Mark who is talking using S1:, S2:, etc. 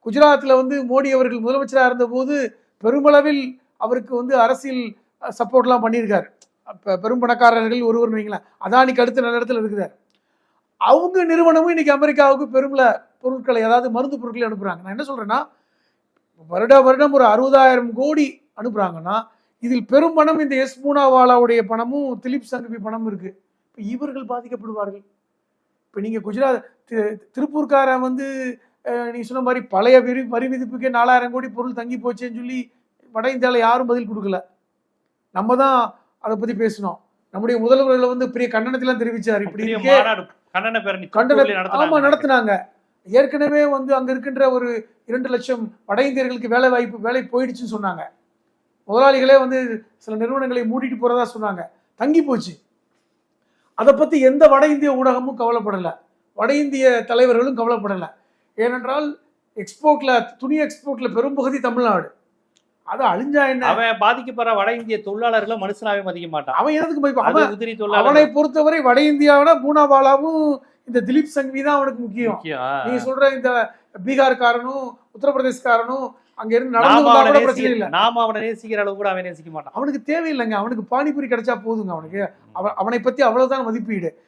S1: குஜராத்தில் வந்து மோடி அவர்கள் முதலமைச்சராக இருந்தபோது பெருமளவில் அவருக்கு வந்து அரசியல் சப்போர்ட்லாம் பண்ணியிருக்காரு. பெரும் பணக்காரர்கள் ஒருவர் வைங்களேன், அதானிக்கு அடுத்த நல்ல இடத்துல இருக்கிறார். அவங்க நிறுவனமும் இன்னைக்கு அமெரிக்காவுக்கு பெருமள பொருட்களை, அதாவது மருந்து பொருட்களை அனுப்புறாங்க. நான் என்ன சொல்றேன்னா, வருடம் ஒரு 60,000 கோடி அனுப்புறாங்கன்னா இதில் பெரும் பணம் இந்த எஸ் பூனாவாலாவுடைய பணமும் திலீப் சங்கவி பணமும் இருக்கு. இப்போ இவர்கள் பாதிக்கப்படுவார்கள். இப்போ நீங்க குஜராத் திருப்பூர்காரன் வந்து நீ சொன்ன மாதிரி பழைய வரி விதிப்புக்கே 4,000 கோடி பொருள் தங்கி போச்சேன்னு சொல்லி வட இந்தியாவில் யாரும் பதில் கொடுக்கல. நம்ம தான் அதை பத்தி பேசணும். நம்முடைய முதல்வர்கள் வந்து பெரிய கண்டனத்திலாம் தெரிவிச்சார். இப்படி ஆமா நடத்தினாங்க. ஏற்கனவே வந்து அங்க இருக்கின்ற ஒரு 2 லட்சம் வட இந்தியர்களுக்கு வேலை போயிடுச்சுன்னு சொன்னாங்க. முதலாளிகளே வந்து சில நிறுவனங்களை மூடிட்டு போறதா சொன்னாங்க. தங்கி போச்சு. அதை பத்தி எந்த வட இந்திய ஊடகமும் கவலைப்படலை, வட இந்திய தலைவர்களும் கவலைப்படலை. ஏனென்றால் எக்ஸ்போர்ட்ல, துணி எக்ஸ்போர்ட்ல பெரும்பகுதி தமிழ்நாடு. அது அழிஞ்சா என்ன,
S2: அவன் பாதிக்கப்படுற வட இந்திய தொழிலாளர்களை மனுஷனாவே மதிக்க மாட்டான்.
S1: அவன் எதுக்கு மதிப்பான்? அவனை பொறுத்தவரை வட இந்தியாவில பூனாவாலாவும் இந்த திலீப் சங்கவி தான் அவனுக்கு முக்கியம். நீங்க சொல்ற இந்த பீகார்காரனும் உத்தரப்பிரதேஷ்காரனும் அங்க இருந்து நடந்து பிரச்சனை இல்லை.
S2: நாம அவனை நேசிக்கிற அளவு கூட அவன் நேசிக்க மாட்டான்.
S1: அவனுக்கு தேவையில்லைங்க. அவனுக்கு பானிபூரி கிடைச்சா போதுங்க. அவனுக்கு அவனை பத்தி அவ்வளவுதான் மதிப்பீடு.